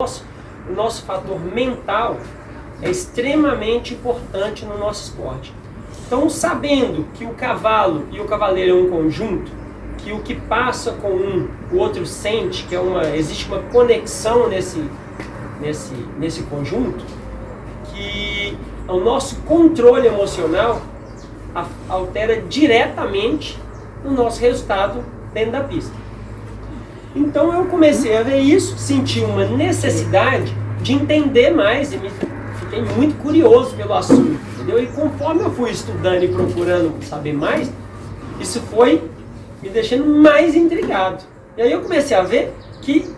o nosso fator mental é extremamente importante no nosso esporte. Então, sabendo que o cavalo e o cavaleiro é um conjunto, que o que passa com um, o outro sente, que existe uma conexão nesse conjunto, que o nosso controle emocional altera diretamente o nosso resultado dentro da pista. Então eu comecei a ver isso, senti uma necessidade de entender mais e fiquei muito curioso pelo assunto, entendeu? E conforme eu fui estudando e procurando saber mais, isso foi me deixando mais intrigado. E aí eu comecei a ver que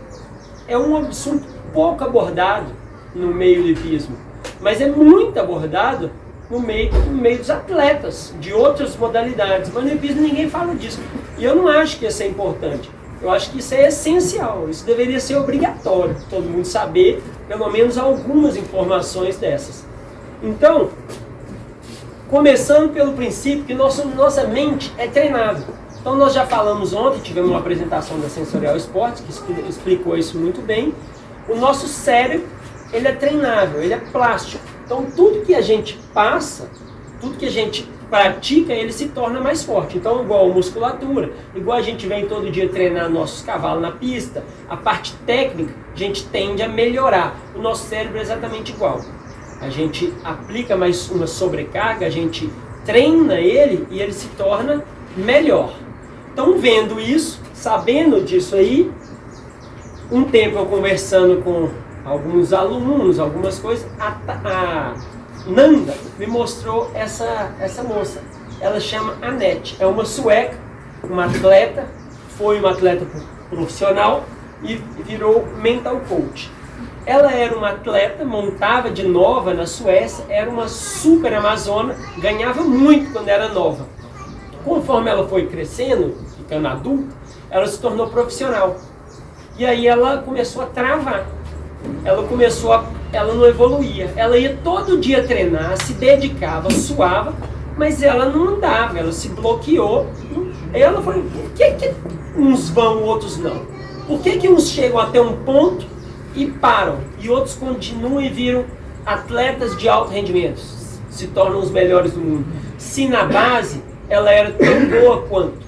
é um assunto pouco abordado no meio do hipismo, mas é muito abordado no meio dos atletas, de outras modalidades. Mas no hipismo ninguém fala disso. E eu não acho que isso é importante. Eu acho que isso é essencial, isso deveria ser obrigatório, todo mundo saber pelo menos algumas informações dessas. Então, começando pelo princípio que nossa mente é treinável. Então nós já falamos ontem, tivemos uma apresentação da Sensorial Esportes, que explicou isso muito bem. O nosso cérebro, ele é treinável, ele é plástico. Então tudo que a gente passa, tudo que a gente pratica, ele se torna mais forte. Então, igual a musculatura, igual a gente vem todo dia treinar nossos cavalos na pista, a parte técnica, a gente tende a melhorar. O nosso cérebro é exatamente igual. A gente aplica mais uma sobrecarga, a gente treina ele e ele se torna melhor. Então, vendo isso, sabendo disso aí, um tempo eu conversando com alguns alunos, algumas coisas, a Nanda me mostrou essa moça. Ela chama Anette, é uma sueca, uma atleta, foi uma atleta profissional e virou mental coach. Ela era uma atleta, montava de nova na Suécia, era uma super amazona, ganhava muito quando era nova. Conforme ela foi crescendo, ficando adulta, ela se tornou profissional. E aí ela começou a travar. Ela não evoluía. Ela ia todo dia treinar, se dedicava, suava, mas ela não andava, ela se bloqueou. Aí ela falou, por que uns vão, outros não? Por que uns chegam até um ponto e param, e outros continuam e viram atletas de alto rendimento, se tornam os melhores do mundo? Se na base ela era tão boa quanto.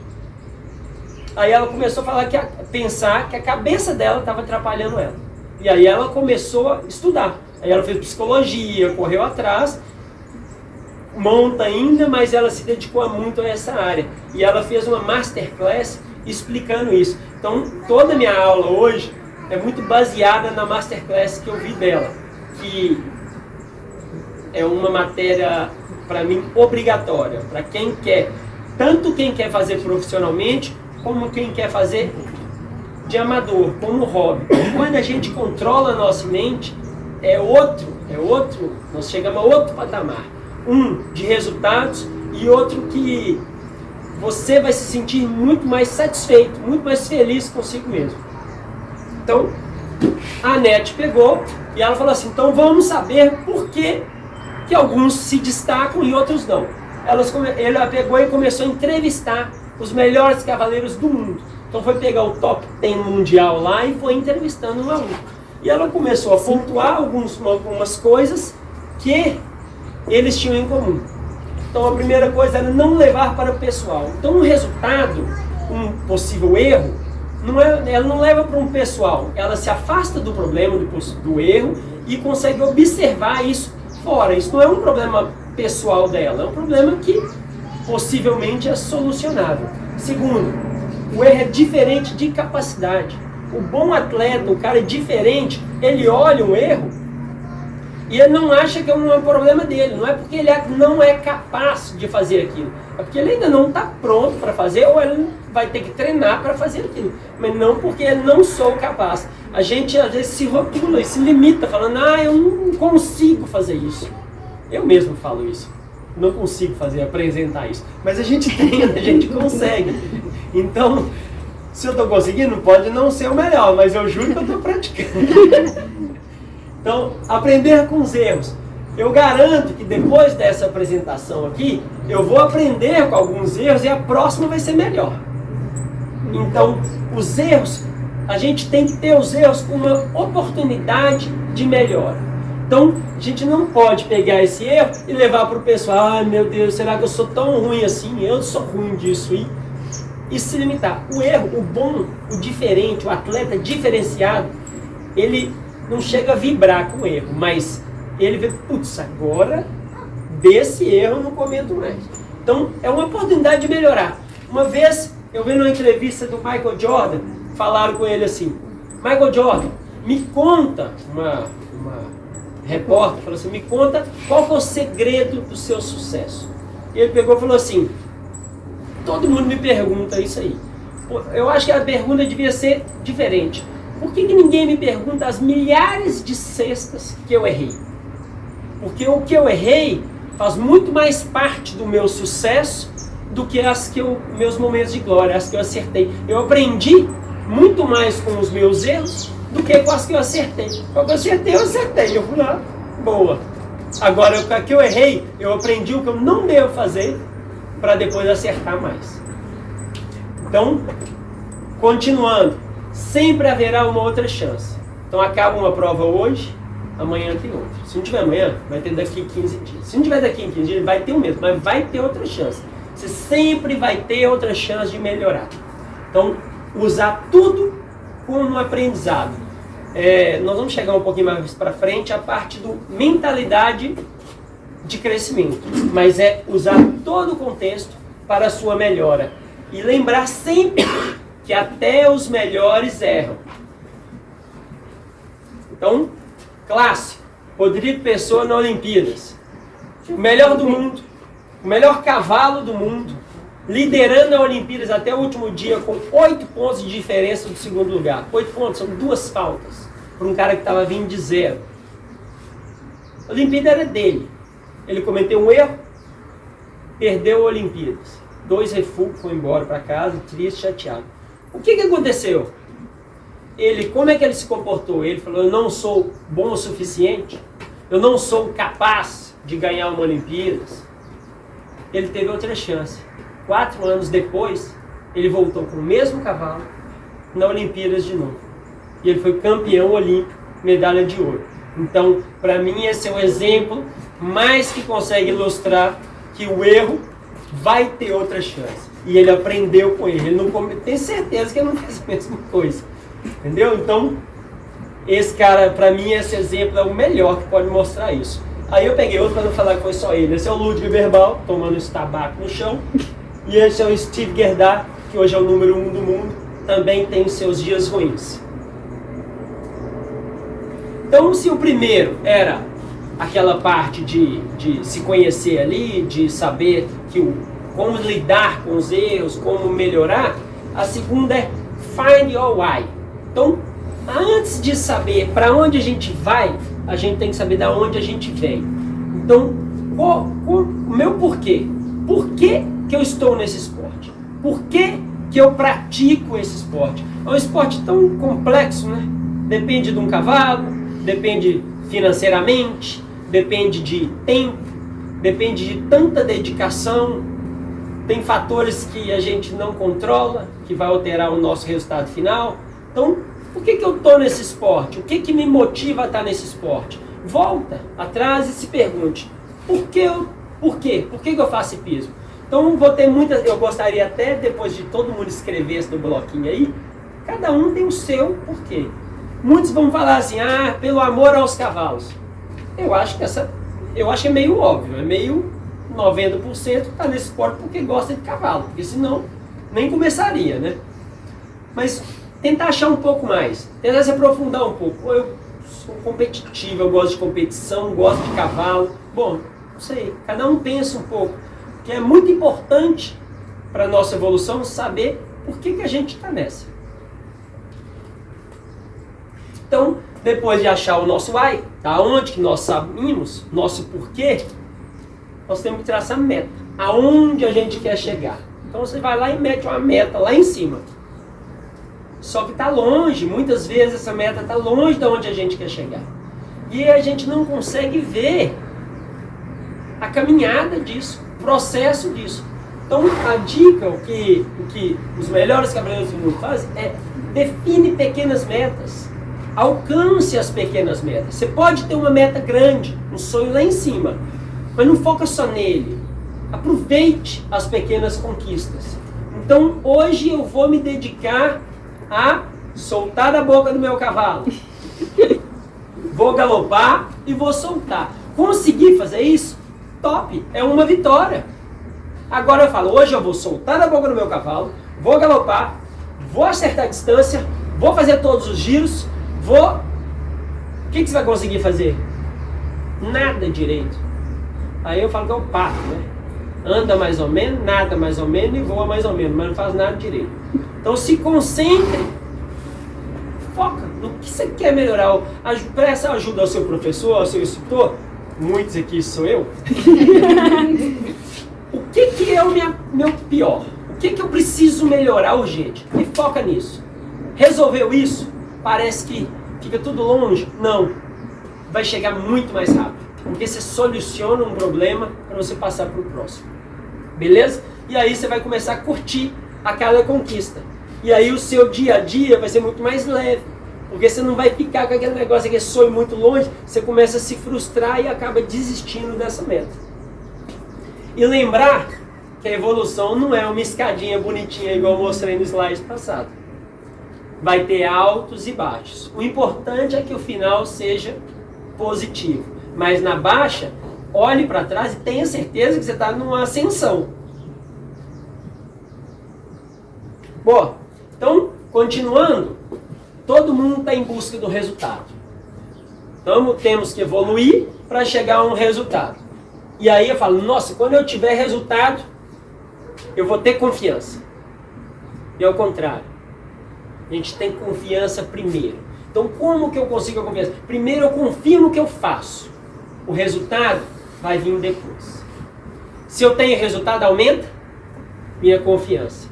Aí ela começou a pensar que a cabeça dela estava atrapalhando ela. E aí ela começou a estudar. Aí ela fez psicologia, correu atrás, monta ainda, mas ela se dedicou muito a essa área. E ela fez uma masterclass explicando isso. Então toda a minha aula hoje é muito baseada na masterclass que eu vi dela. Que é uma matéria, para mim, obrigatória. Para quem quer, tanto quem quer fazer profissionalmente, como quem quer fazer de amador, como hobby. Quando a gente controla a nossa mente, é outro, nós chegamos a outro patamar. Um de resultados e outro que você vai se sentir muito mais satisfeito, muito mais feliz consigo mesmo. Então, a Anette pegou e ela falou assim, então vamos saber por que alguns se destacam e outros não. Ela pegou e começou a entrevistar os melhores cavaleiros do mundo. Então foi pegar o top 10 mundial lá e foi entrevistando um a um. E ela começou a pontuar algumas coisas que eles tinham em comum. Então a primeira coisa era não levar para o pessoal. Então um resultado, um possível erro, ela não leva para um pessoal. Ela se afasta do problema, do erro, e consegue observar isso fora. Isso não é um problema pessoal dela, é um problema que possivelmente é solucionável. Segundo, o erro é diferente de capacidade. O bom atleta, o cara diferente, ele olha um erro e ele não acha que é um problema dele. Não é porque ele não é capaz de fazer aquilo. É porque ele ainda não está pronto para fazer, ou ele vai ter que treinar para fazer aquilo. Mas não porque ele não sou capaz. A gente às vezes se rotula e se limita, falando, eu não consigo fazer isso. Eu mesmo falo isso. Não consigo apresentar isso. Mas a gente treina, a gente consegue. Então, se eu estou conseguindo, pode não ser o melhor, mas eu juro que eu estou praticando. Então, aprender com os erros. Eu garanto que depois dessa apresentação aqui, eu vou aprender com alguns erros e a próxima vai ser melhor. Então, os erros A gente tem que ter os erros como uma oportunidade de melhora. Então, a gente não pode pegar esse erro e levar para o pessoal, ai meu Deus, será que eu sou tão ruim assim? Eu sou ruim disso aí. E se limitar. O erro, o bom, o diferente, o atleta diferenciado, ele não chega a vibrar com o erro, mas ele vê, putz, agora desse erro eu não cometo mais. Então, é uma oportunidade de melhorar. Uma vez, eu vi numa entrevista do Michael Jordan, falaram com ele assim, Michael Jordan, me conta, uma repórter falou assim, me conta qual foi o segredo do seu sucesso. E ele pegou e falou assim, todo mundo me pergunta isso aí. Eu acho que a pergunta devia ser diferente. Por que ninguém me pergunta as milhares de cestas que eu errei? Porque o que eu errei faz muito mais parte do meu sucesso do que meus momentos de glória, as que eu acertei. Eu aprendi muito mais com os meus erros do que com as que eu acertei. Quando eu acertei. Eu fui lá, boa. Agora, o que eu errei, eu aprendi o que eu não devo fazer para depois acertar mais. Então, continuando, sempre haverá uma outra chance. Então, acaba uma prova hoje, amanhã tem outra. Se não tiver amanhã, vai ter daqui 15 dias. Se não tiver daqui 15 dias, vai ter o mesmo, mas vai ter outra chance. Você sempre vai ter outra chance de melhorar. Então, usar tudo como um aprendizado. Nós vamos chegar um pouquinho mais para frente a parte do mentalidade de crescimento, mas é usar todo o contexto para a sua melhora e lembrar sempre que até os melhores erram. Então, clássico, Rodrigo Pessoa na Olimpíadas, o melhor do mundo, o melhor cavalo do mundo, liderando a Olimpíadas até o último dia com 8 pontos de diferença do segundo lugar. 8 pontos, são 2 faltas para um cara que estava vindo de 0. A Olimpíada era dele. Ele cometeu um erro, perdeu a Olimpíadas. 2 refugos, foi embora para casa, triste, chateado. O que aconteceu? Como é que ele se comportou? Ele falou, eu não sou bom o suficiente, eu não sou capaz de ganhar uma Olimpíadas. Ele teve outra chance. 4 anos depois, ele voltou com o mesmo cavalo na Olimpíadas de novo. E ele foi campeão olímpico, medalha de ouro. Então, para mim, esse é um exemplo mais que consegue ilustrar que o erro vai ter outra chance. E ele aprendeu com ele. Tem certeza que ele não fez a mesma coisa. Entendeu? Então, esse cara, para mim, esse exemplo é o melhor que pode mostrar isso. Aí eu peguei outro para não falar que foi só ele. Esse é o Ludwig Verbal, tomando esse tabaco no chão. E esse é o Steve Gerdau, que hoje é o número 1 do mundo. Também tem seus dias ruins. Então, se o primeiro era aquela parte de se conhecer ali, de saber como lidar com os erros, como melhorar, a segunda é find your why. Então, antes de saber para onde a gente vai, a gente tem que saber de onde a gente vem. Então, o meu porquê? Por que eu estou nesse esporte? Por que eu pratico esse esporte? É um esporte tão complexo, né? Depende de um cavalo, depende financeiramente, depende de tempo, depende de tanta dedicação. Tem fatores que a gente não controla, que vai alterar o nosso resultado final. Então, por que eu estou nesse esporte? O que me motiva a estar nesse esporte? Volta atrás e se pergunte, por quê? Por que eu faço hipismo? Então, eu gostaria até, depois de todo mundo escrever esse no bloquinho aí, cada um tem o seu porquê. Muitos vão falar assim, pelo amor aos cavalos. Eu acho que é meio óbvio, é meio 90% está nesse esporte porque gosta de cavalo, porque senão nem começaria, né? Mas tentar achar um pouco mais, tentar se aprofundar um pouco. Eu sou competitivo, eu gosto de competição, gosto de cavalo. Bom, não sei, cada um pensa um pouco, que é muito importante para a nossa evolução saber por que a gente está nessa. Então, depois de achar o nosso why, aonde que nós sabemos, nosso porquê, nós temos que traçar meta. Aonde a gente quer chegar. Então você vai lá e mete uma meta lá em cima. Só que está longe, muitas vezes essa meta está longe de onde a gente quer chegar. E a gente não consegue ver a caminhada disso, o processo disso. Então a dica, o que os melhores cavaleiros do mundo fazem é Define pequenas metas. Alcance as pequenas metas. Você pode ter uma meta grande, um sonho lá em cima, mas não foca só nele. Aproveite as pequenas conquistas. Então, hoje eu vou me dedicar a soltar da boca do meu cavalo. Vou galopar e vou soltar. Conseguir fazer isso? Top! É uma vitória. Agora eu falo, hoje eu vou soltar da boca do meu cavalo, vou galopar, vou acertar a distância, vou fazer todos os giros, vou... O que você vai conseguir fazer? Nada direito. Aí eu falo que é o pato, né? Anda mais ou menos, nada mais ou menos e voa mais ou menos, mas não faz nada direito. Então se concentre, foca no que você quer melhorar. Peça ajuda ao seu professor, ao seu instrutor. Muitos aqui sou eu. O que é o meu pior? O que eu preciso melhorar urgente? E foca nisso. Resolveu isso? Parece que fica tudo longe? Não. Vai chegar muito mais rápido. Porque você soluciona um problema para você passar para o próximo. Beleza? E aí você vai começar a curtir aquela conquista. E aí o seu dia a dia vai ser muito mais leve. Porque você não vai ficar com aquele negócio, aquele sonho muito longe. Você começa a se frustrar e acaba desistindo dessa meta. E lembrar que a evolução não é uma escadinha bonitinha igual eu mostrei no slide passado. Vai ter altos e baixos. O importante é que o final seja positivo. Mas na baixa, olhe para trás e tenha certeza que você está numa ascensão. Bom, então, continuando, todo mundo está em busca do resultado. Então, temos que evoluir para chegar a um resultado. E aí eu falo, nossa, quando eu tiver resultado, eu vou ter confiança. E ao contrário, a gente tem confiança primeiro. Então, como que eu consigo a confiança? Primeiro eu confio no que eu faço. O resultado vai vir depois. Se eu tenho resultado, aumenta minha confiança.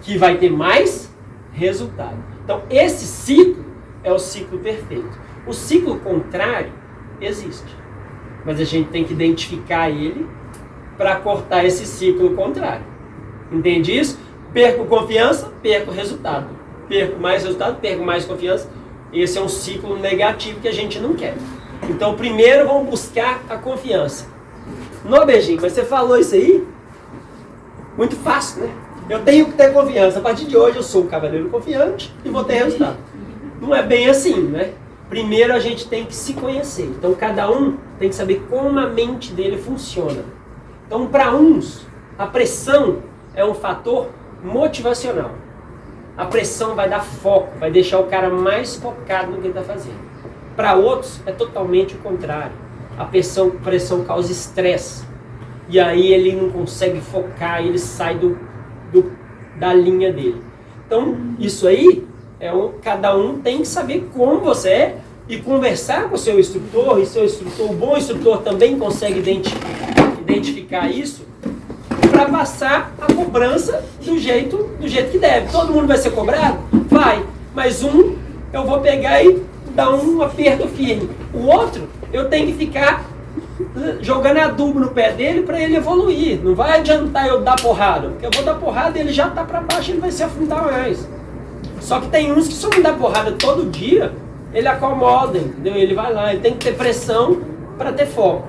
Que vai ter mais resultado. Então, esse ciclo é o ciclo perfeito. O ciclo contrário existe. Mas a gente tem que identificar ele para cortar esse ciclo contrário. Entende isso? Perco confiança, perco resultado. Perco mais resultado, perco mais confiança. Esse é um ciclo negativo que a gente não quer. Então, primeiro vamos buscar a confiança. Não, Beijinho, mas você falou isso aí? Muito fácil, né? Eu tenho que ter confiança. A partir de hoje eu sou um cavaleiro confiante e vou ter resultado. Não é bem assim, né? Primeiro a gente tem que se conhecer. Então, cada um tem que saber como a mente dele funciona. Então, para uns, a pressão é um fator motivacional. A pressão vai dar foco, vai deixar o cara mais focado no que ele está fazendo. Para outros, é totalmente o contrário. A pressão causa estresse. E aí ele não consegue focar, ele sai da linha dele. Então, isso aí, cada um tem que saber como você é e conversar com o seu instrutor. E seu instrutor, o bom instrutor também consegue identificar isso para passar a cobrança do jeito que deve. Todo mundo vai ser cobrado? Vai. Mas eu vou pegar e dar um aperto firme. O outro, eu tenho que ficar jogando adubo no pé dele para ele evoluir. Não vai adiantar eu dar porrada, porque eu vou dar porrada e ele já está para baixo, ele vai se afundar mais. Só que tem uns que se eu não dar porrada todo dia, ele acomoda, entendeu? Ele vai lá, ele tem que ter pressão para ter foco.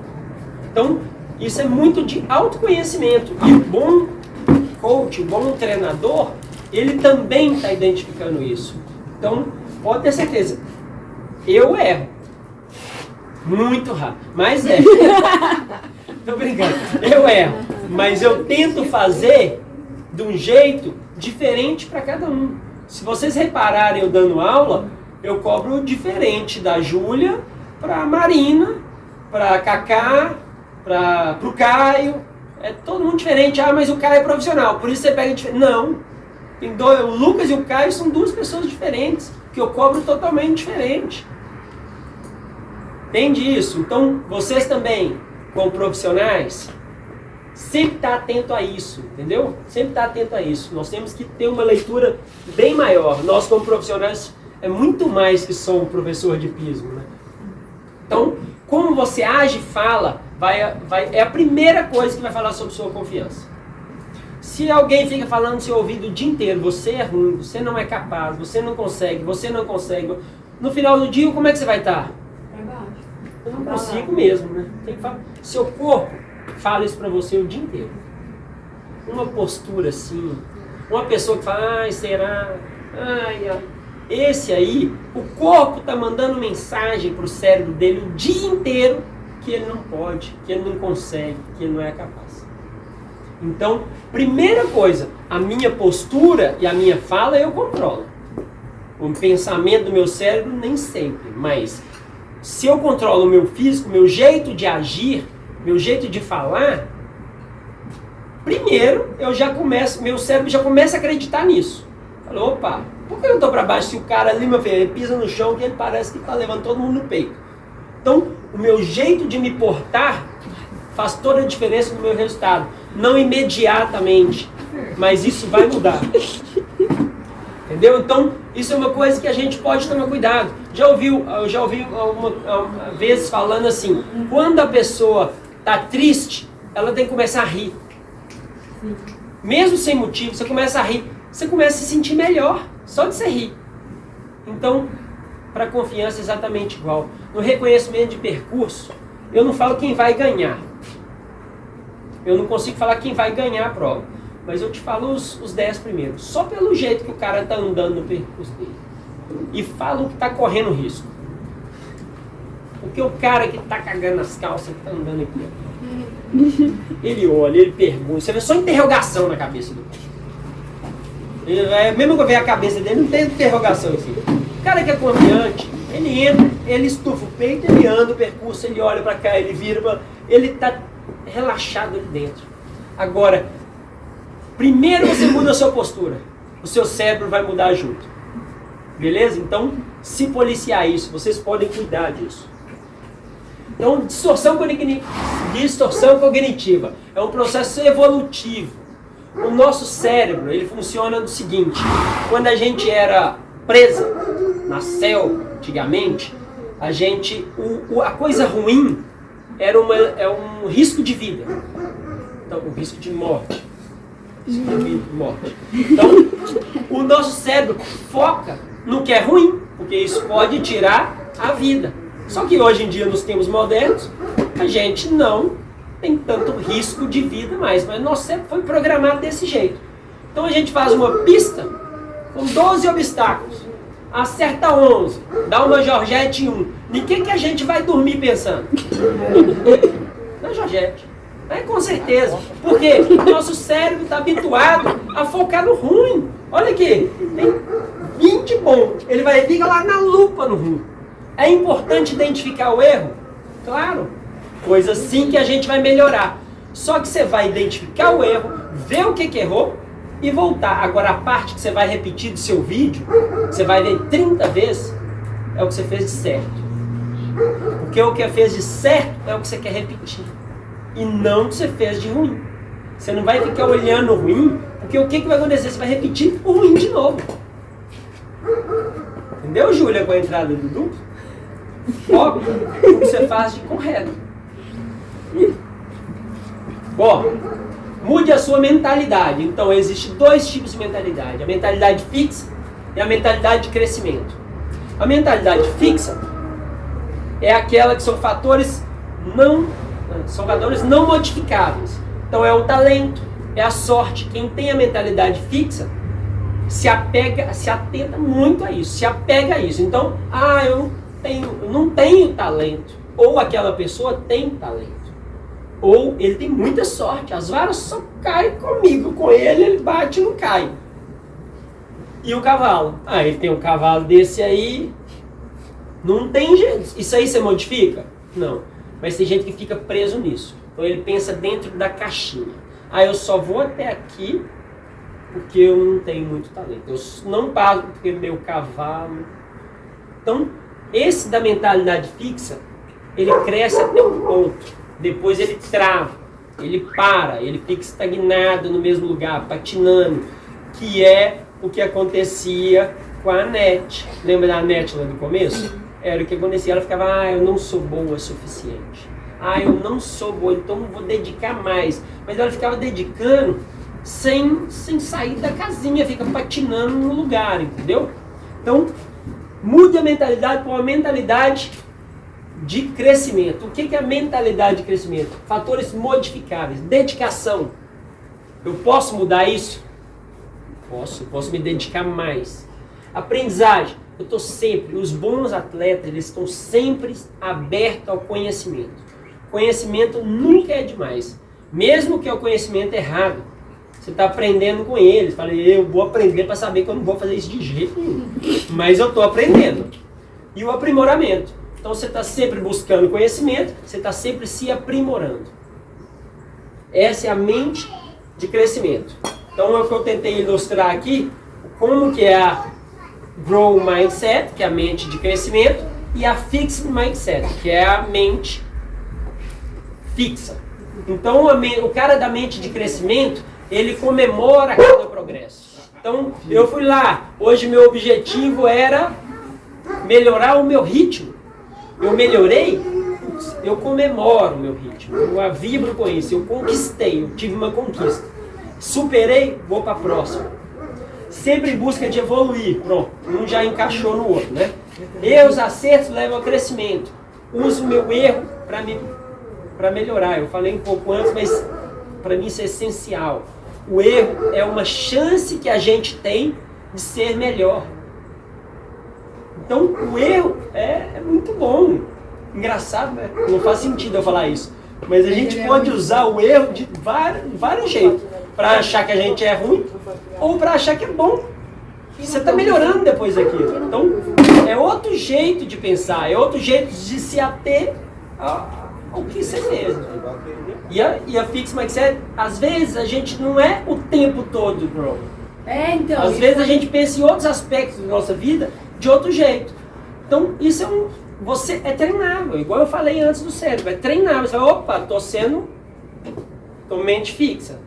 Então, isso é muito de autoconhecimento. E o bom coach, o bom treinador, ele também está identificando isso. Então, pode ter certeza. Eu erro. Muito rápido. Mas erro. Tô brincando. Eu erro. Mas eu tento fazer de um jeito diferente para cada um. Se vocês repararem eu dando aula, eu cobro diferente da Júlia para a Marina, para a Cacá, para o Caio. É todo mundo diferente. Ah, mas o Caio é profissional, por isso você pega diferente. Não. O Lucas e o Caio são duas pessoas diferentes, que eu cobro totalmente diferente. Entende isso? Então, vocês também, como profissionais, sempre estar atento a isso, entendeu? Sempre estar atento a isso. Nós temos que ter uma leitura bem maior. Nós, como profissionais, é muito mais que só um professor de pismo, né? Então, como você age e fala, é a primeira coisa que vai falar sobre sua confiança. Se alguém fica falando no seu ouvido o dia inteiro, você é ruim, você não é capaz, você não consegue, no final do dia, como é que você vai estar? Eu não consigo mesmo, né? Tem que falar. Seu corpo fala isso pra você o dia inteiro. Uma postura assim, uma pessoa que fala, ai, será? Ai. Esse aí, o corpo tá mandando mensagem pro cérebro dele o dia inteiro que ele não pode, que ele não consegue, que ele não é capaz. Então, primeira coisa, a minha postura e a minha fala eu controlo. O pensamento do meu cérebro nem sempre, mas se eu controlo o meu físico, meu jeito de agir, meu jeito de falar, primeiro meu cérebro já começa a acreditar nisso. Fala, opa, por que eu estou para baixo se o cara ali, meu filho, ele pisa no chão que ele parece que está levando todo mundo no peito? Então, o meu jeito de me portar faz toda a diferença no meu resultado. Não imediatamente, mas isso vai mudar. Entendeu? Então, isso é uma coisa que a gente pode tomar cuidado. Eu já ouvi algumas vezes falando assim, quando a pessoa está triste, ela tem que começar a rir. Mesmo sem motivo, você começa a rir, você começa a se sentir melhor, só de você rir. Então, para a confiança é exatamente igual. No reconhecimento de percurso, eu não falo quem vai ganhar. Eu não consigo falar quem vai ganhar a prova. Mas eu te falo os 10 primeiros. Só pelo jeito que o cara está andando no percurso dele. E falo que está correndo risco. Porque o cara que está cagando nas calças, que está andando aqui, ele olha, ele pergunta. Você vê só interrogação na cabeça do cara. Mesmo que eu ver a cabeça dele, não tem interrogação assim. O cara que é confiante, ele entra, ele estufa o peito, ele anda o percurso, ele olha para cá, ele vira, ele está relaxado ali dentro. Agora, primeiro você muda a sua postura, o seu cérebro vai mudar junto. Beleza? Então, se policiar isso, vocês podem cuidar disso. Então, distorção cognitiva é um processo evolutivo. O nosso cérebro, ele funciona do seguinte, quando a gente era presa na selva, antigamente, a coisa ruim era um risco de vida. Então, um risco de morte. Então, o nosso cérebro foca no que é ruim, porque isso pode tirar a vida. Só que hoje em dia, nos tempos modernos, a gente não tem tanto risco de vida mais, mas nosso cérebro foi programado desse jeito. Então a gente faz uma pista com 12 obstáculos, acerta 11, dá uma Georgette em 1. De que a gente vai dormir pensando? Na Georgette. Com certeza. Porque nosso cérebro está habituado a focar no ruim. Olha aqui, tem 20 bom. Ele vai ficar lá na lupa no ruim. É importante identificar o erro? Claro. Coisa assim que a gente vai melhorar. Só que você vai identificar o erro, ver o que errou e voltar. Agora a parte que você vai repetir do seu vídeo, você vai ver 30 vezes, é o que você fez de certo. Porque o que você fez de certo é o que você quer repetir. E não o que você fez de ruim. Você não vai ficar olhando o ruim, porque o que vai acontecer? Você vai repetir o ruim de novo. Entendeu, Júlia, com a entrada do Dudu? Foca o que você faz de correto. Bom, mude a sua mentalidade. Então, existem 2 tipos de mentalidade. A mentalidade fixa e a mentalidade de crescimento. A mentalidade fixa é aquela que são fatores não modificáveis. Então, é o talento, é a sorte. Quem tem a mentalidade fixa se atenta muito a isso, se apega a isso. Então, eu não tenho talento. Ou aquela pessoa tem talento. Ou ele tem muita sorte. As varas só caem comigo. Com ele bate e não cai. E o cavalo? Ele tem um cavalo desse aí. Não tem jeito. Isso aí você modifica? Não. Mas tem gente que fica preso nisso. Então ele pensa dentro da caixinha. Eu só vou até aqui porque eu não tenho muito talento. Eu não passo porque meu cavalo... Então, esse da mentalidade fixa, ele cresce até um ponto. Depois ele trava, ele para, ele fica estagnado no mesmo lugar, patinando. Que é o que acontecia com a Anete. Lembra da Anete lá no começo? Era o que acontecia, ela ficava, eu não sou boa o suficiente. Eu não sou boa, então não vou dedicar mais. Mas ela ficava dedicando sem sair da casinha, fica patinando no lugar, entendeu? Então, mude a mentalidade para uma mentalidade de crescimento. O que é a mentalidade de crescimento? Fatores modificáveis. Dedicação. Eu posso mudar isso? Posso me dedicar mais. Aprendizagem. Eu estou sempre, os bons atletas, eles estão sempre abertos ao conhecimento. Conhecimento nunca é demais. Mesmo que é o conhecimento errado. Você está aprendendo com eles. Falei, eu vou aprender para saber que eu não vou fazer isso de jeito nenhum. Mas eu estou aprendendo. E o aprimoramento. Então você está sempre buscando conhecimento, você está sempre se aprimorando. Essa é a mente de crescimento. Então é o que eu tentei ilustrar aqui, como que é a Grow Mindset, que é a mente de crescimento, e a Fixed Mindset, que é a mente fixa. Então o cara da mente de crescimento, ele comemora cada progresso. Então eu fui lá, hoje meu objetivo era melhorar o meu ritmo. Eu melhorei, eu comemoro o meu ritmo, eu vibro com isso, eu conquistei, eu tive uma conquista. Superei, vou para a próxima. Sempre em busca de evoluir, pronto, um já encaixou no outro, né? Erros, acertos levam ao crescimento. Uso o meu erro para melhorar. Eu falei um pouco antes, mas para mim isso é essencial. O erro é uma chance que a gente tem de ser melhor. Então, o erro é muito bom. Engraçado, né? Não faz sentido eu falar isso. Mas a gente pode usar o erro de vários jeitos. Para achar que a gente é ruim ou para achar que é bom. Você está melhorando depois daquilo. Então, é outro jeito de pensar. É outro jeito de se ater ao que você mesmo. E a Fixed Mindset, às vezes, a gente não é o tempo todo, bro. Então. Às vezes a gente pensa em outros aspectos da nossa vida de outro jeito. Então, isso você é treinável, igual eu falei antes do cérebro, é treinável. Você fala, opa, tô mente fixa.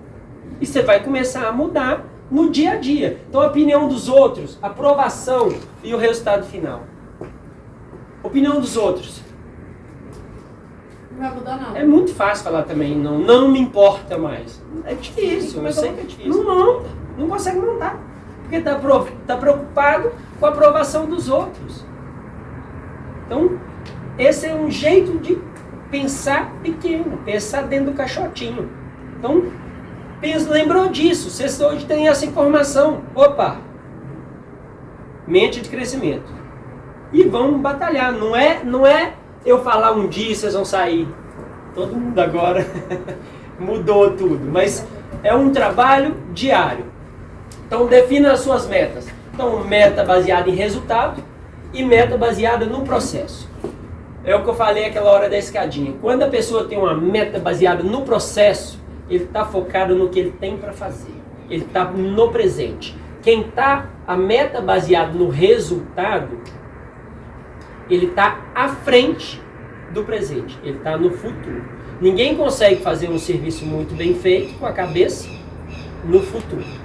E você vai começar a mudar no dia a dia. Então, a opinião dos outros, aprovação e o resultado final. Opinião dos outros. Não vai mudar nada. É muito fácil falar também, não me importa mais. É difícil, eu sei que é difícil. Não consegue montar. Porque tá preocupado com a aprovação dos outros. Então, esse é um jeito de pensar pequeno, pensar dentro do caixotinho. Então, lembrou disso, você hoje tem essa informação. Opa! Mente de crescimento. E vamos batalhar. Não é eu falar um dia e vocês vão sair. Todo mundo agora mudou tudo. Mas é um trabalho diário. Então, defina as suas metas. Então, meta baseada em resultado e meta baseada no processo. É o que eu falei aquela hora da escadinha. Quando a pessoa tem uma meta baseada no processo, ele está focado no que ele tem para fazer. Ele está no presente. Quem está a meta baseada no resultado, ele está à frente do presente. Ele está no futuro. Ninguém consegue fazer um serviço muito bem feito com a cabeça no futuro.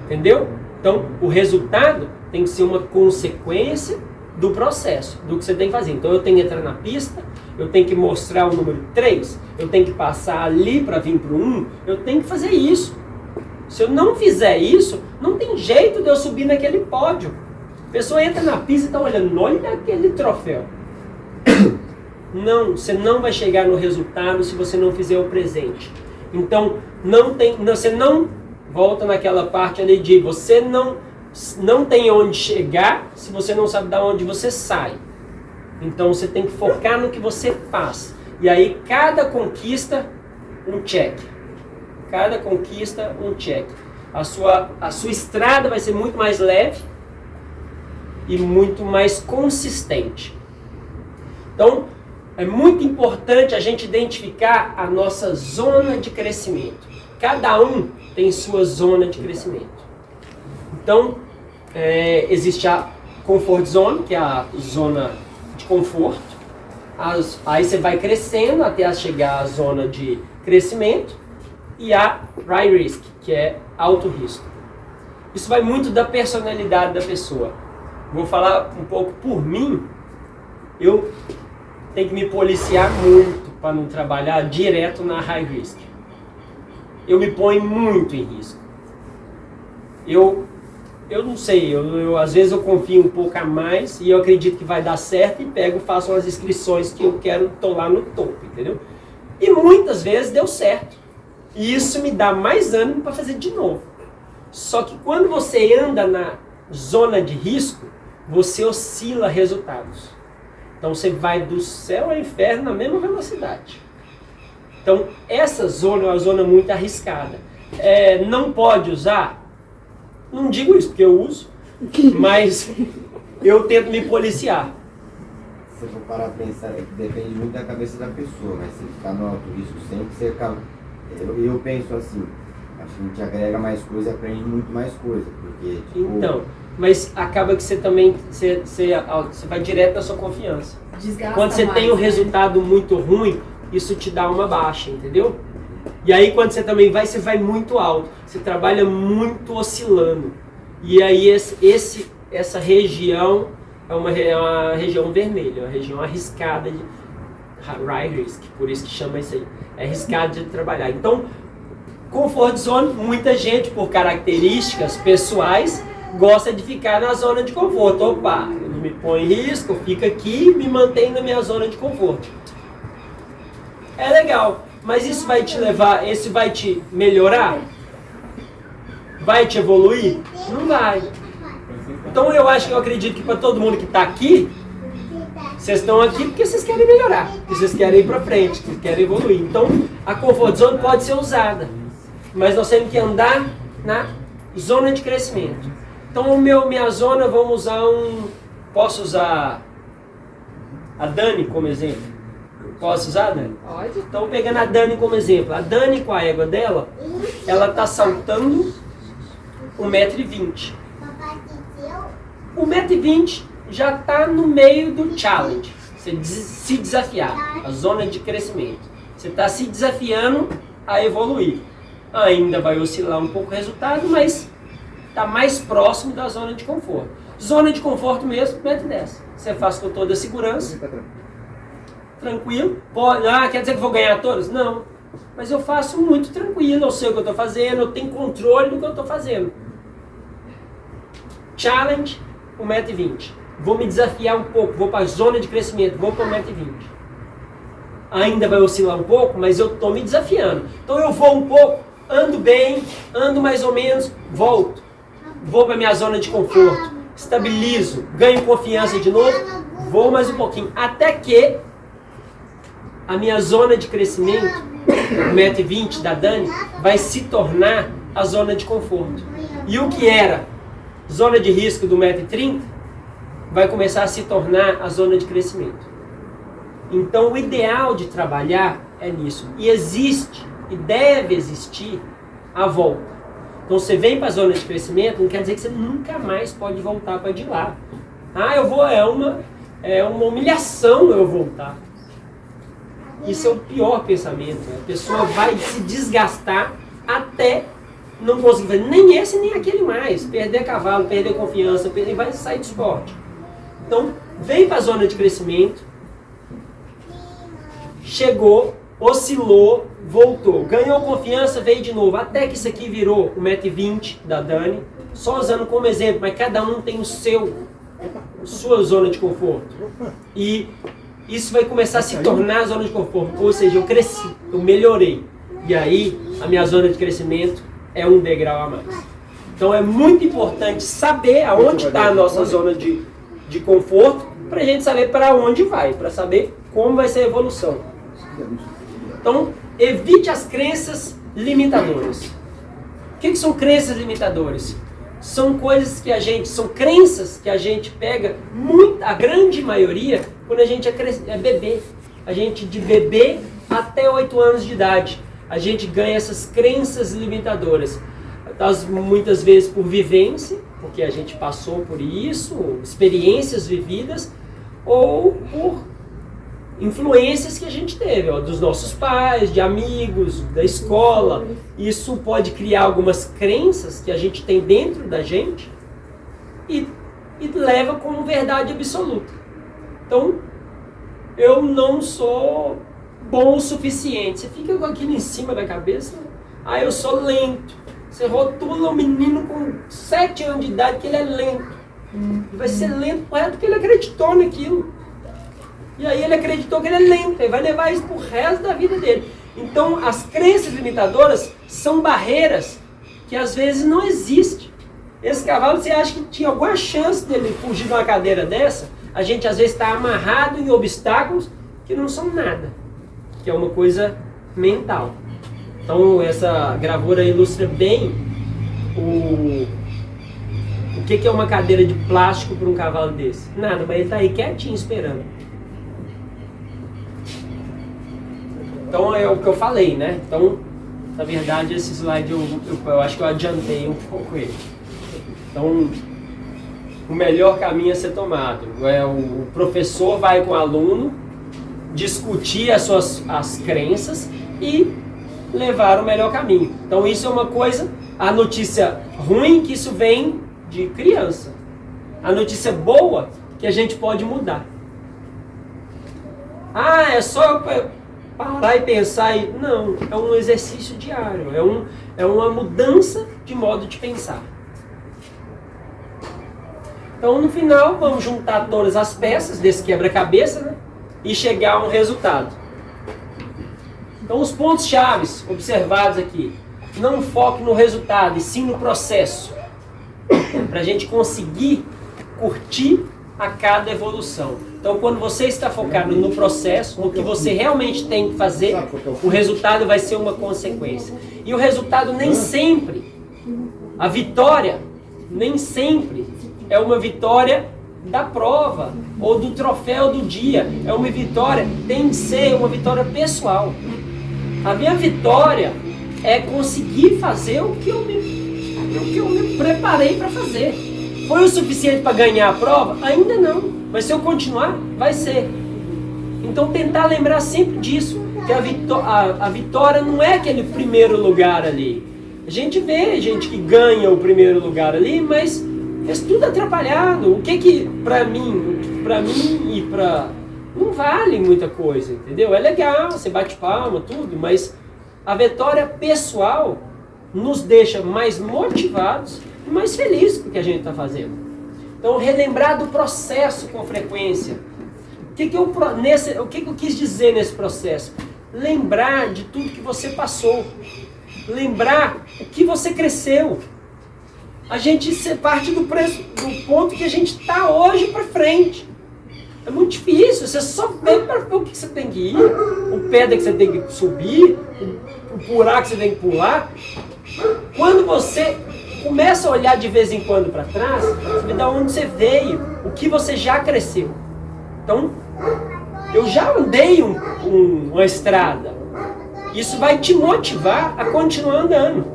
Entendeu? Então, o resultado tem que ser uma consequência do processo, do que você tem que fazer. Então, eu tenho que entrar na pista, eu tenho que mostrar o número 3, eu tenho que passar ali para vir para o 1, eu tenho que fazer isso. Se eu não fizer isso, não tem jeito de eu subir naquele pódio. A pessoa entra na pista e está olhando, olha aquele troféu. Não, você não vai chegar no resultado se você não fizer o presente. Então, você não volta naquela parte ali de você não tem onde chegar se você não sabe de onde você sai. Então você tem que focar no que você faz. E aí cada conquista, um check. Cada conquista, um check. A sua estrada vai ser muito mais leve e muito mais consistente. Então, é muito importante a gente identificar a nossa zona de crescimento. Cada um tem sua zona de crescimento. Então, existe a comfort zone, que é a zona de conforto. Aí você vai crescendo até chegar à zona de crescimento. E a high risk, que é alto risco. Isso vai muito da personalidade da pessoa. Vou falar um pouco por mim. Eu tenho que me policiar muito para não trabalhar direto na high risk. eu me ponho muito em risco. Eu não sei, às vezes eu confio um pouco a mais e eu acredito que vai dar certo e faço umas inscrições que eu quero, estou lá no topo, entendeu? E muitas vezes deu certo. E isso me dá mais ânimo para fazer de novo. Só que quando você anda na zona de risco, você oscila resultados. Então você vai do céu ao inferno na mesma velocidade. Então essa zona é uma zona muito arriscada. Não pode usar? Não digo isso porque eu uso, mas eu tento me policiar. Se eu for parar a pensar, é que depende muito da cabeça da pessoa, mas se ficar no alto risco sempre, você acaba... Eu penso assim, acho que a gente agrega mais coisa e aprende muito mais coisa, porque... Tipo... Então, mas acaba que você também, você vai direto na sua confiança. Desgasta quando você mais, tem um né? resultado muito ruim, isso te dá uma baixa, entendeu? E aí quando você também vai, você vai muito alto, você trabalha muito oscilando. E aí essa região é uma região vermelha, uma região arriscada de high risk, por isso que chama isso aí. É arriscado de trabalhar. Então, comfort zone, muita gente, por características pessoais, gosta de ficar na zona de conforto. Opa, eu não me ponho em risco, eu fico aqui e me mantenho na minha zona de conforto. É legal, mas isso vai te levar, isso vai te melhorar? Vai te evoluir? Não vai. Então eu acredito que para todo mundo que está aqui, vocês estão aqui porque vocês querem melhorar, porque vocês querem ir para frente, porque querem evoluir. Então a comfort zone pode ser usada, mas nós temos que andar na zona de crescimento. Então minha zona, posso usar a Dani como exemplo? Posso usar, Dani? Pode. Então pegando a Dani como exemplo, a Dani com a égua dela, ela está saltando 1,20 m. 1,20 m já está no meio do challenge, você se desafiar, a zona de crescimento. Você está se desafiando a evoluir. Ainda vai oscilar um pouco o resultado, mas está mais próximo da zona de conforto. Zona de conforto mesmo, 1,10 m. Você faz com toda a segurança, tranquilo. Quer dizer que vou ganhar todas? Não. Mas eu faço muito tranquilo, eu sei o que eu estou fazendo, eu tenho controle do que eu estou fazendo. Challenge, 1,20 m. Vou me desafiar um pouco, vou para a zona de crescimento, vou para 1,20 m. Ainda vai oscilar um pouco, mas eu estou me desafiando. Então eu vou um pouco, ando bem, ando mais ou menos, volto. Vou para a minha zona de conforto, estabilizo, ganho confiança de novo, vou mais um pouquinho. Até que a minha zona de crescimento, 1,20 m da Dani, vai se tornar a zona de conforto. E o que era zona de risco do 1,30 m, vai começar a se tornar a zona de crescimento. Então o ideal de trabalhar é nisso. E existe, e deve existir, a volta. Então você vem para a zona de crescimento, não quer dizer que você nunca mais pode voltar para de lá. É uma humilhação eu voltar. Isso é o pior pensamento. A pessoa vai se desgastar até não conseguir fazer nem esse nem aquele mais. Perder cavalo, perder confiança, vai sair do esporte. Então, vem para a zona de crescimento, chegou, oscilou, voltou, ganhou confiança, veio de novo, até que isso aqui virou 1,20 m da Dani, só usando como exemplo, mas cada um tem sua zona de conforto. E isso vai começar a se tornar a zona de conforto, ou seja, eu cresci, eu melhorei. E aí, a minha zona de crescimento é um degrau a mais. Então é muito importante saber aonde está a nossa zona de conforto, para a gente saber para onde vai, para saber como vai ser a evolução. Então, evite as crenças limitadoras. O que são crenças limitadoras? São crenças que a gente pega, a grande maioria, quando a gente é bebê. A gente de bebê até 8 anos de idade, a gente ganha essas crenças limitadoras. Muitas vezes por vivência, porque a gente passou por isso, experiências vividas, ou por influências que a gente teve, dos nossos pais, de amigos, da escola. Isso pode criar algumas crenças que a gente tem dentro da gente e leva como verdade absoluta. Então, eu não sou bom o suficiente. Você fica com aquilo em cima da cabeça, Ah, eu sou lento. Você rotula um menino com 7 anos de idade que ele é lento. Ele vai ser lento porque ele acreditou naquilo. E aí ele acreditou que ele é lento. Ele vai levar isso pro resto da vida dele. Então, as crenças limitadoras são barreiras que às vezes não existem. Esse cavalo, você acha que tinha alguma chance dele fugir de uma cadeira dessa? A gente às vezes está amarrado em obstáculos que não são nada, que é uma coisa mental. Então essa gravura ilustra bem o que é uma cadeira de plástico para um cavalo desse. Nada, mas ele está aí quietinho esperando. Então é o que eu falei, né? Então, na verdade, esse slide eu acho que eu adiantei um pouco ele. Então, o melhor caminho a ser tomado é o professor vai com o aluno discutir as crenças e levar o melhor caminho. Então isso é uma coisa, a notícia ruim que isso vem de criança. A notícia boa que a gente pode mudar. Ah, é só eu parar e pensar e... Não, é um exercício diário, é uma mudança de modo de pensar. Então, no final, vamos juntar todas as peças desse quebra-cabeça, né, e chegar a um resultado. Então, os pontos chaves observados aqui. Não foque no resultado, e sim no processo. Para a gente conseguir curtir a cada evolução. Então, quando você está focado no processo, no que você realmente tem que fazer, o resultado vai ser uma consequência. E o resultado nem sempre, a vitória, nem sempre é uma vitória da prova ou do troféu do dia. É uma vitória, tem que ser uma vitória pessoal. A minha vitória é conseguir fazer o que eu me preparei para fazer. Foi o suficiente para ganhar a prova? Ainda não. Mas se eu continuar, vai ser. Então tentar lembrar sempre disso, que a vitória não é aquele primeiro lugar ali. A gente vê gente que ganha o primeiro lugar ali, mas tudo atrapalhado. O que para mim e para... Não vale muita coisa, entendeu? É legal, você bate palma, tudo, mas a vitória pessoal nos deixa mais motivados e mais felizes com o que a gente está fazendo. Então, relembrar do processo com frequência. O que eu quis dizer nesse processo? Lembrar de tudo que você passou. Lembrar o que você cresceu. A gente parte do ponto que a gente está hoje para frente. É muito difícil, você só vê para o que você tem que ir, o pedra que você tem que subir, o buraco que você tem que pular. Quando você começa a olhar de vez em quando para trás, você vê de onde você veio, o que você já cresceu. Então, eu já andei uma estrada. Isso vai te motivar a continuar andando.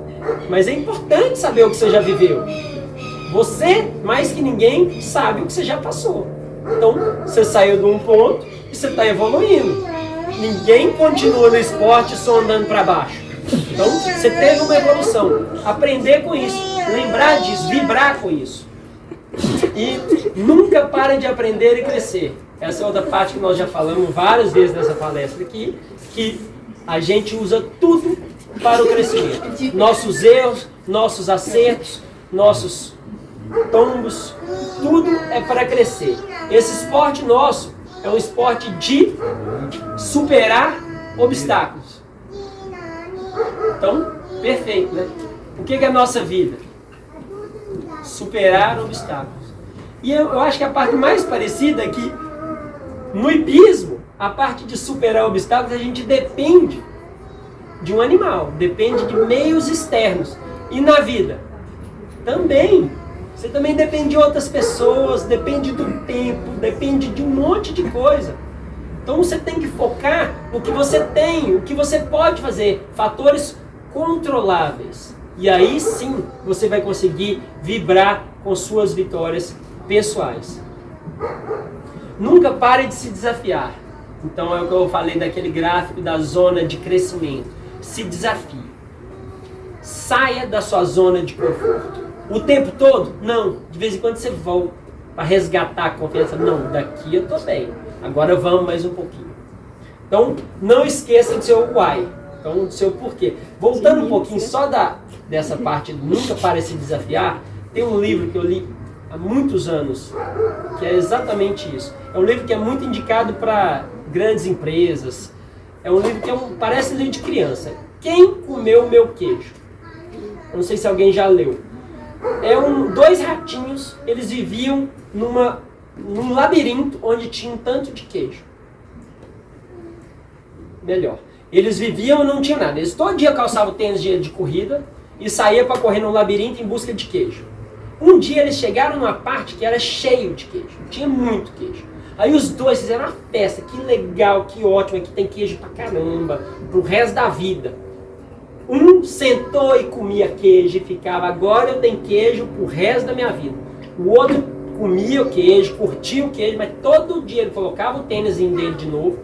Mas é importante saber o que você já viveu. Você, mais que ninguém, sabe o que você já passou. Então, você saiu de um ponto e você está evoluindo. Ninguém continua no esporte só andando para baixo. Então, você teve uma evolução. Aprender com isso, lembrar disso, vibrar com isso. E nunca pare de aprender e crescer. Essa é outra parte que nós já falamos várias vezes nessa palestra aqui, que a gente usa tudo para o crescimento. Nossos erros, nossos acertos, nossos tombos, tudo é para crescer. Esse esporte nosso é um esporte de superar obstáculos. Então, perfeito, né? O que é a nossa vida? Superar obstáculos. E eu acho que a parte mais parecida é que no hipismo, a parte de superar obstáculos, a gente depende de um animal, depende de meios externos. E na vida? Também. Você também depende de outras pessoas, depende do tempo, depende de um monte de coisa. Então você tem que focar no que você tem, o que você pode fazer, fatores controláveis. E aí sim você vai conseguir vibrar com suas vitórias pessoais. Nunca pare de se desafiar. Então é o que eu falei daquele gráfico da zona de crescimento. Se desafie. Saia da sua zona de conforto. O tempo todo? Não. De vez em quando você volta para resgatar a confiança. Não, daqui eu estou bem. Agora vamos mais um pouquinho. Então, não esqueça do seu why. Então, o seu porquê. Voltando um pouquinho só dessa parte do nunca pare de se desafiar, tem um livro que eu li há muitos anos, que é exatamente isso. É um livro que é muito indicado para grandes empresas. É um livro que parece livro de criança. Quem comeu meu queijo? Eu não sei se alguém já leu. Dois ratinhos, eles viviam num labirinto onde tinha um tanto de queijo. Melhor. Eles viviam e não tinha nada. Eles todo dia calçavam tênis de corrida e saíam para correr no labirinto em busca de queijo. Um dia eles chegaram numa parte que era cheio de queijo. Tinha muito queijo. Aí os dois fizeram uma festa. Que legal, que ótimo. Aqui tem queijo pra caramba. Pro resto da vida. Um sentou e comia queijo e ficava, agora eu tenho queijo pro resto da minha vida. O outro comia o queijo, curtia o queijo, mas todo dia ele colocava o tênis dele de novo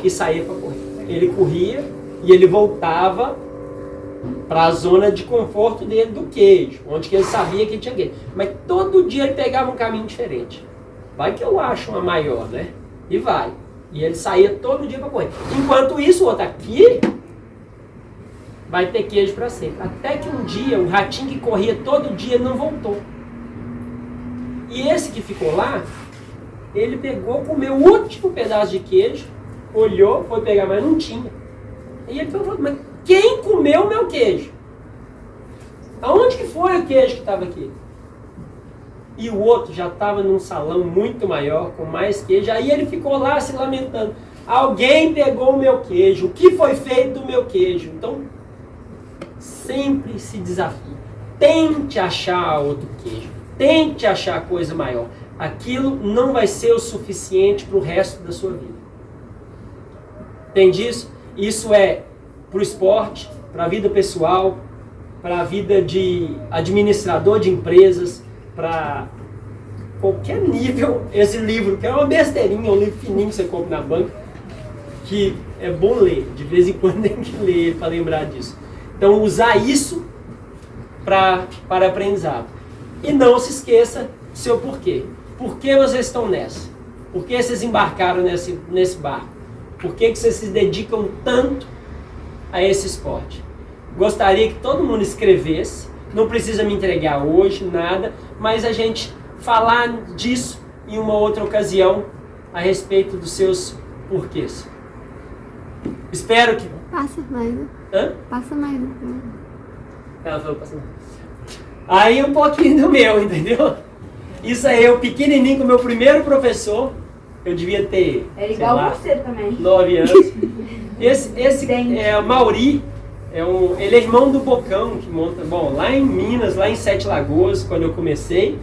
e saía para correr. Ele corria e ele voltava para a zona de conforto dele do queijo, onde que ele sabia que tinha queijo. Mas todo dia ele pegava um caminho diferente. Vai que eu acho uma maior, né? E vai. E ele saía todo dia para correr. Enquanto isso, o outro aqui vai ter queijo para sempre. Até que um dia, o ratinho que corria todo dia não voltou. E esse que ficou lá, ele pegou, comeu o último pedaço de queijo, olhou, foi pegar, mas não tinha. E ele falou, mas quem comeu o meu queijo? Aonde que foi o queijo que estava aqui? E o outro já estava num salão muito maior, com mais queijo. Aí ele ficou lá se lamentando. Alguém pegou o meu queijo. O que foi feito do meu queijo? Então, sempre se desafie. Tente achar outro queijo. Tente achar coisa maior. Aquilo não vai ser o suficiente para o resto da sua vida. Entende isso? Isso é para o esporte, para a vida pessoal, para a vida de administrador de empresas, para qualquer nível. Esse livro, que é uma besteirinha, um livro fininho que você compra na banca, que é bom ler. De vez em quando tem que ler ele para lembrar disso. Então, usar isso para aprendizado. E não se esqueça do seu porquê. Por que vocês estão nessa? Por que vocês embarcaram nesse barco? Por que vocês se dedicam tanto a esse esporte? Gostaria que todo mundo escrevesse. Não precisa me entregar hoje, nada. Mas a gente falar disso em uma outra ocasião a respeito dos seus porquês. Espero que... Passa mais. Hã? Passa mais. Ela falou, passa mais. Aí um pouquinho do meu, entendeu? Isso aí, eu pequenininho com o meu primeiro professor, eu devia ter, É igual sei lá, você também. 9 anos. Esse é o Mauri, ele é irmão do Bocão, que monta, bom, lá em Minas, lá em Sete Lagoas, quando eu comecei.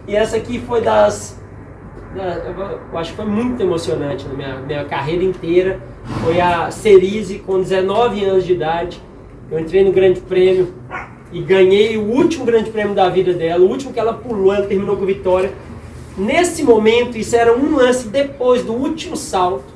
E essa aqui foi eu acho que foi muito emocionante na minha carreira inteira. Foi a Cerise, com 19 anos de idade. Eu entrei no Grande Prêmio e ganhei o último Grande Prêmio da vida dela, o último que ela pulou, ela terminou com vitória. Nesse momento, isso era um lance depois do último salto.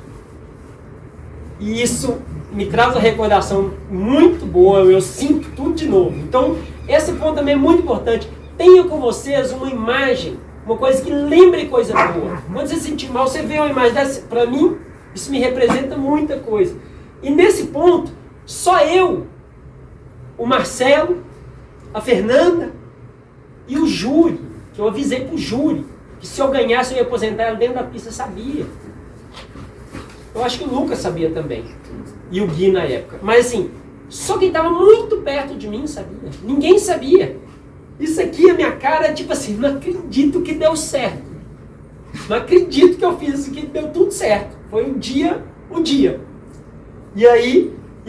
E isso me traz uma recordação muito boa, eu sinto tudo de novo. Então, esse ponto também é muito importante. Tenha com vocês uma imagem, uma coisa que lembre coisa boa. Quando você se sentir mal, você vê uma imagem dessa. Para mim, isso me representa muita coisa. E nesse ponto, só eu, o Marcelo, a Fernanda e o júri, que eu avisei pro júri, que se eu ganhasse eu ia aposentar ela dentro da pista, sabia. Eu acho que o Lucas sabia também. E o Gui na época. Mas assim, só quem estava muito perto de mim sabia. Ninguém sabia. Isso aqui, a minha cara, tipo assim, não acredito que deu certo. Não acredito que eu fiz isso aqui, deu tudo certo. Foi o dia. E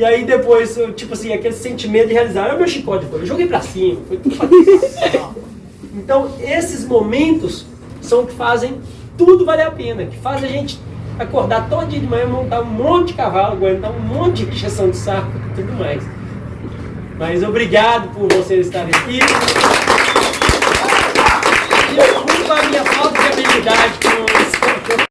aí depois, tipo assim, aquele sentimento de realizar, olha o meu chicote, eu joguei pra cima, foi tudo pra cima. Então, esses momentos são o que fazem tudo valer a pena, que fazem a gente acordar todo dia de manhã, montar um monte de cavalo, aguentar um monte de injeção de saco e tudo mais. Mas obrigado por vocês estarem aqui. Desculpa a minha falta de habilidade com